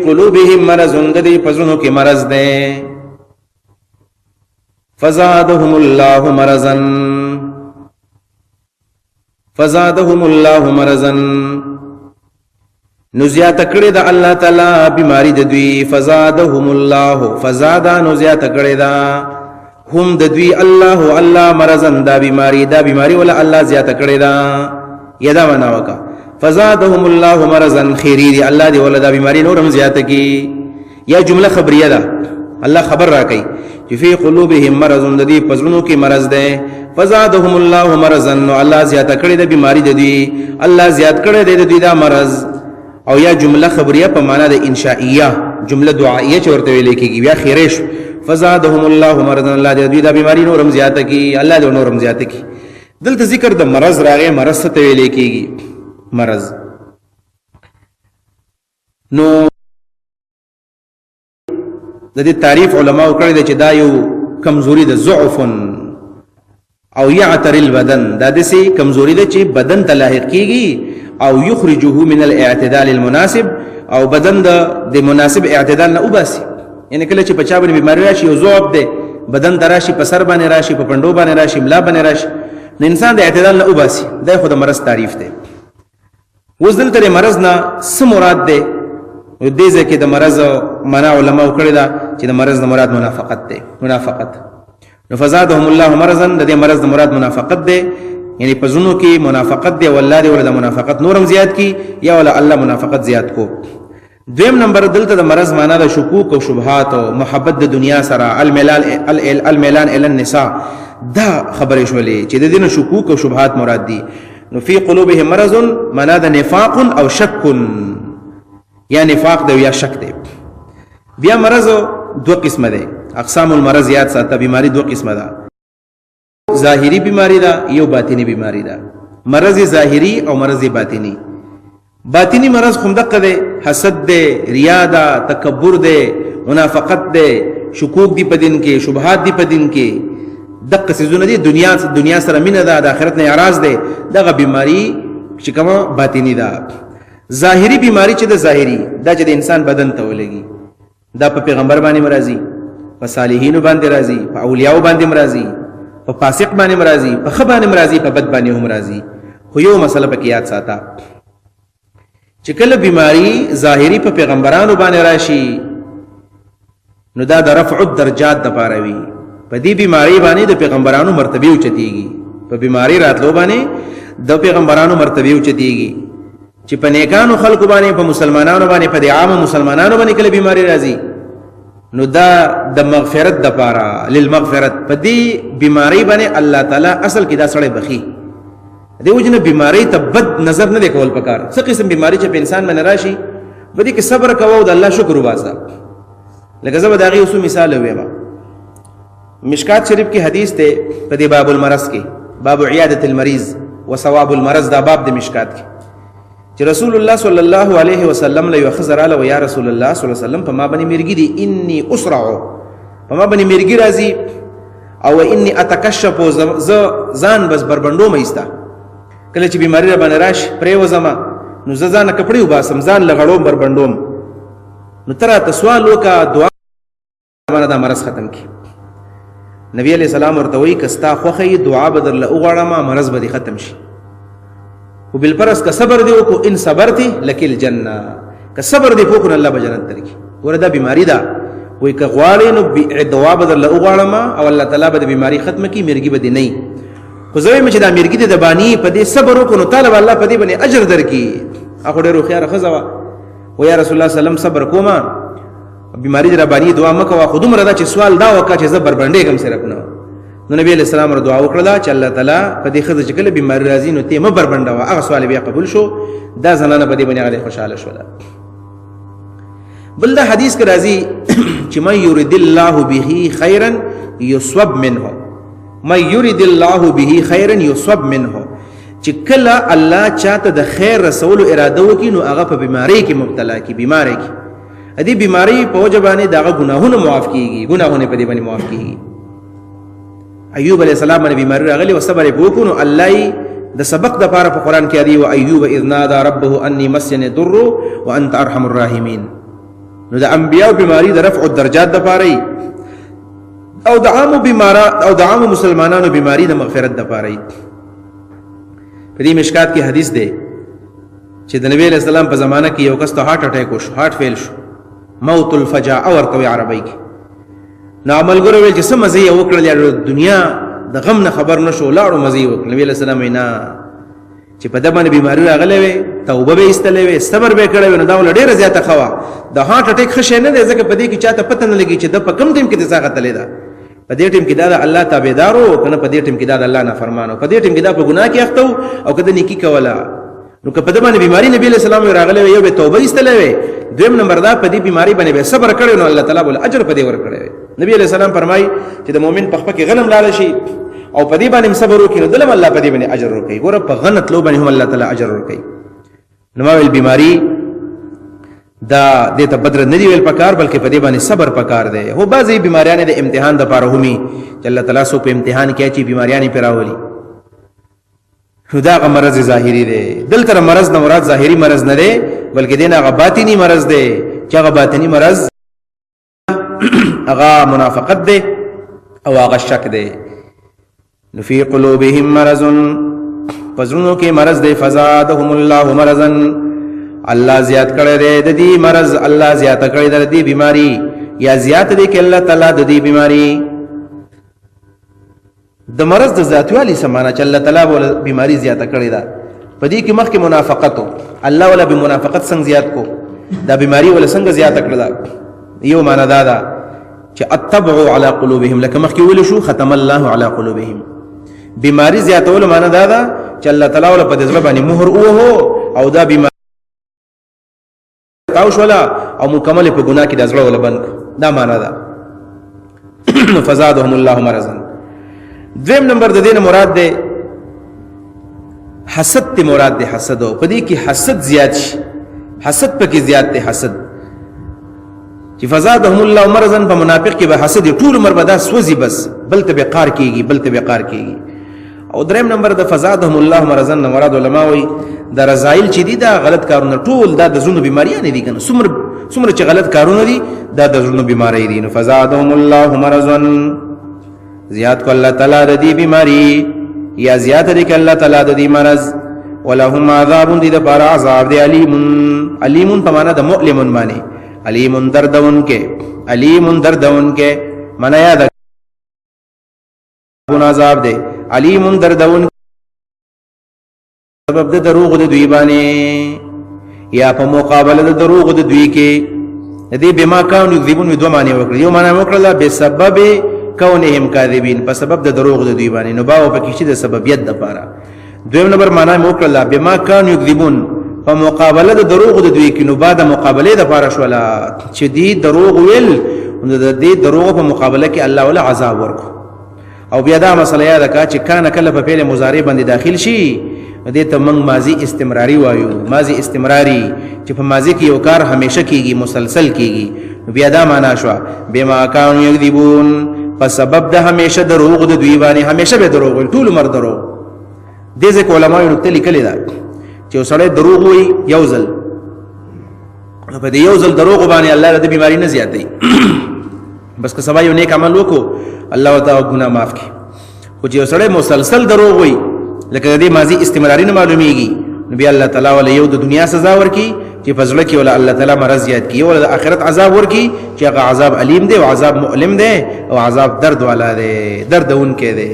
قلوبهم مرض د دې پزونو کې مرض ده فزادهم الله مرضا نو زیات کړی دا الله تعالی بیماری د دوی فزادهم الله فزادا نو زیات کړی دا هم د دوی الله مرضا دا بیماری ولا الله زیات کړی دا یدا معنا وکا فزادهم الله مرضا خیری دی الله دی ولا دا بیماری نورم زیات کی یا جمله خبریه ده الله خبر را کوي چې فی قلوبهم مرض د دې پزړونو کې مرض ده فزادهم الله مرضا نو الله زیات کړی د بیماری د دې الله زیات کړی د دې دا مرض او یا جمله خبریه په معنا د انشائیه جمله دعائیه چې ورته ویل کېږي یا خیرش فزادهم الله مرضا الله دې دا بیماری نورم زیات کی الله دې نورم زیات کی دلته ذکر د مرض راغی مرض ته ویل کېږي مرض نو د دې تعریف علماء کړی چې دا یو کمزوري د ضعف او یعتر البدن دا دسي کمزوري ده چې بدن ته لاحق کیږي او یخرجه من الاعتدال المناسب او بدن د مناسب اعتدال نه وباسي یعنی کله چې بچا باندې بیماری راشي او ضعف ده بدن دراشي په سر باندې راشي په پندو باندې راشي ملا باندې راشي نو انسان د اعتدال نه وباسي دا خو د مرض تعریف ده وزن تر مرض نه څه مراد ده و دې ځکه د مرض معنا علماء کړی دا چې د مرض نه مراد منافقت ده منافقت نو فزادهم الله مرضا د دې مرض نه مراد منافقت ده یعنی پزونو کې منافقت ده والله دې ولدا منافقت نورم زیات کی یا ولا الله منافقت زیات کو دویم نمبر دلته د مرض معنا د شکوک او شبهات او محبت د دنیا سره الميلان الى النساء دا خبرې شولې چې د دې شکوک او شبهات مراد دي نو فی قلوبهم مرض معنا د نفاق او شک یا نفاق ده یا شک ده بیا مرض دو قسمه ده اقسام المرض یاد ساته بیماری دو قسمه ده ظاهری بیماری ده یو باطنی بیماری ده مرض ظاهری او مرض باطنی مرض خم دقه ده حسد ده ریا ده تکبر ده منافقت ده شکوک دی پدین کې شبهات دی پدین کې دقه سيزونه دي دنیا سره مینه ده د آخرت نه اعراض ده دغه بیماری چې کومه باطنی ده ظاهری بیماری چې د ظاهری دا چې د انسان بدن ته ولګي دا په پیغمبر باندې مرضی په صالحینو باندې راضي په اولیاء باندې مرضی په فاسق باندې مرضی په خبانه مرضی په بد باندې هم مرضی خو یو مسله پکې یاد ساته چې کله بیماری ظاهری په پیغمبرانو باندې راشي نو دا د رفع الدرجات د پاره وي په دې بیماری باندې د پیغمبرانو مرتبه اوچتيږي په بیماری راتلو باندې د پیغمبرانو مرتبه اوچتيږي چې په نیکانو خلکو باندې په مسلمانانو باندې په عام مسلمانانو باندې کله بیماری راځي نو دا د مغفرت د پاره للمغفرت په دې بیماری باندې الله تعالی اصل کې دا سړی بخي دی وجنه بیماری ته بد نظر نه کول پکار څه قسم بیماری چې په انسان باندې راشي بدی کې صبر کوو د الله شکر وباسه لکه زبر داغي اوسو مثال ویما مشکات شریف کی حدیث ته په دې باب المرض کې باب عیادت المریض وثواب المرض دا باب د مشکات کې چې رسول الله صلی الله علیه وسلم له خزر علی و یا رسول الله صلی الله علیه وسلم په ما باندې مرګی دي انی اسرع په ما باندې مرګی راځي او انی اتکشف ځان بس بربندو مېستا کله چې بیماری را باندې راش پرې وزما نو ځان کپړې وباسم ځان لغړوم بربندوم نو ترا تسوال وکا دعا باندې دا مرض ختم کی نبی علیہ السلام ورته وی کستا خوخی دعا بدر له وغړما مرض به ختم شي وبالفرس کا صبر دی کو ان صبرتی لکل جنہ کا صبر دی کو الله به جنت درکی وردا بیماری دا وی ک غواړي نو دعا بدل له غواړما او الله تعالی به بیماری ختم کی مرګي به دی نه خو زوی مچ دا مرګي د بانی په دې صبر کو نو طالب الله په دې باندې اجر درکی اخو ډیرو خيار خزوا و یا رسول الله سلام صبر کوما بیماری در بانی دعا مکوا خودم ردا چې سوال دا وکا چې زبر باندې کم سره کنه نو نبی علیہ السلام را دعا وکړه چې الله تعالی په دې خزه چې کله بیماری راځي نو ته مبر بندوا هغه سوال بیا قبول شو دا زنانه په دې باندې علی خوشاله شوله بل دا حدیث کې راځي چې مَن یرید الله به خیرا یصب منه مَن یرید الله به خیرا یصب منه چې کله الله چاته د خیر رسول اراده وکړي نو هغه په بیماری کې مبتلا کی بیماری کې ادي بیماری په وجبانه دغه ګناهونه معاف کیږي ګناهونه په دې باندې معاف کیږي ایوب علیہ السلام باندې بیماری راغلی او صبر وکړو الله د سبق د پاره په قران کې دی او ایوب اذ نادى ربه انی مسنی الضر وانت ارحم الراحمین نو د انبیاء بیماری د رفع الدرجات د پاره او د عام مسلمانانو بیماری د مغفرت د پاره. په دې مشکات کې حدیث ده چې د نبی علیہ السلام په زمانہ کې یو کس ته هارت اٹیک وشو، هارت فیل شو، موت الفجاء ورته عربی کې. نو عملګرو ویل چې سم مزه یو کړل، دنیا د غم نه خبر نشو، لاړو مزه وکړ. نبی علیہ السلام وینا چې په دمن بیماری راغلې وي، توبه به استلې وي، صبر به کړې وي، نو دا ول ډیره زیاته خوا. د هارت اٹیک خشه نه دی، ځکه په دې کې چاته پته نه لګي چې د په کم ټیم کې د ځاګه تلې ده. په دې ټیم کې دا الله تابعدارو کنه، په دې ټیم کې دا الله نه فرمانو، په دې ټیم کې دا په ګناه کې اخته او کده نیکی کولا. نو که په دمن بیماری نبی علیہ السلام راغلې وي، یو به توبه استلې وي، دویم نمبر دا په دې بیماری باندې به صبر کړي، نو الله تعالی ول اجر په دې ور کړی وي. نبی علیہ السلام فرمایي چې د مؤمن په خپل کې غنم لاله شي او په دې باندې صبر وکړي، نو دلم الله په دې باندې اجر ورکړي. ګوره په غنت لو باندې هم الله تعالی اجر ورکړي. نو ما ویل بیماری دا دې ته بدر نه دی ویل پکار، بلکې په دې باندې صبر پکار دی. هو بعضی بیماریاں د امتحان د پاره همي چې الله تعالی سو په امتحان کې چې بیماریاں پیراولي، خدا غ مرض ظاهری دی. دلته مرض نه مراد ظاهری مرض نه دی، بلکې دینه غ باطنی مرض دی. چې غ باطنی مرض هغه منافقت دی او هغه شک دی. فی قلوبهم مرض، پزړونو کې مرض دی. فزادهم الله مرضا، الله زیات کړی دی د دې مرض، الله زیات کړی دی د دې بیماری، یا زیات دی کې الله تعالی د دې بیماری. د مرض د ذاتوالي سمانه چې الله تعالی ول بیماری زیات کړی دا. په دې کې مخکې منافقت، الله ولا بمنافقت څنګه زیات کو، دا بیماری ولا څنګه زیات کړل دا. یو معنا دا چې اتبع علی قلوبهم، لکه مخکې ویل شو ختم الله علی قلوبهم. بیماری زیاتول معنا دا چې الله تعالی ول په دې ځل باندې مهر او دا بیماری تاوش ولا او مکمل په ګناه کې د ځل ول بند، دا معنا دا. فزادهم الله مرضا. دویم نمبر د دین مراد ده حسد ته مراد ده. حسد په دې کې حسد زیات شي، حسد پکې زیات ده. حسد چې فزادهم الله مرضا، په منافق کې به حسد ټول عمر به دا سوځي، بس بلته به قار کیږي، بلته به قار کیږي. او دریم نمبر د فزادهم الله مرضا مراد علماء وي د رضایل چې دي دا غلط کارونه ټول دا د زونو بیماریاں نه دي کنه. څومره چې غلط کارونه دي دا د زونو بیماری دي. نو فزادهم الله مرضا، زیات کو الله تعالی د دې بیماری، یا زیات دی ک الله تعالی د دې مرض. ولهم عذاب، دې د بار عذاب دی. علیم په معنا د مؤلم معنی، علیم دردون کې، علیم دردون کې معنا یاد عذاب دی. علیم دردون سبب د دروغ د دوی باندې، یا په مقابله د دروغ د دوی کې. دې بما کانوا یکذبون دوه معنی وکړي. یو معنی وکړه به سبب کونهم کاذبین، په سبب د دروغ د دوی باندې، نو باو په کې چې د سببیت د پاره. دویم نمبر معنی وکړه بما کانوا یکذبون، په مقابله د دروغ د دوی کې، نو بعد مقابله د پاره شولا چې دی دروغ ویل، نو د دې دروغ په مقابله کې الله ولا عذاب ورکو. او بیا دا مسله یاد کا چې کان کله په فعل مضارع باندې داخل شي، دې ته موږ ماضی استمراری وایو. ماضی استمراری چې په ماضی کې یو کار همیشه کیږي، مسلسل کیږي. بیا دا معنا شو بما کانوا یکذبون، په سبب د همیشه دروغ د دوی باندې، همیشه به دروغ وي، ټول عمر دروغ. دې ځکه علماء یې نقطه لیکلې ده چې سړی دروغ وي یو ځل، په دې یو ځل دروغ باندې الله د بیماری نه زیاتې. بس که سبا یو نیک عمل وکړو الله تعالی ګناه معاف کړي. خو چې سړی مسلسل دروغ وي، لکه دې ماضی استمراری نه معلومیږي، نبی الله تعالی ول یو د دنیا سزا ورکي چې فضل کې ول الله تعالی مرض زیات کی، ول د آخرت عذاب ورکي چې هغه عذاب علیم دی او عذاب مؤلم دی او عذاب درد والا دی، دردون کې دی.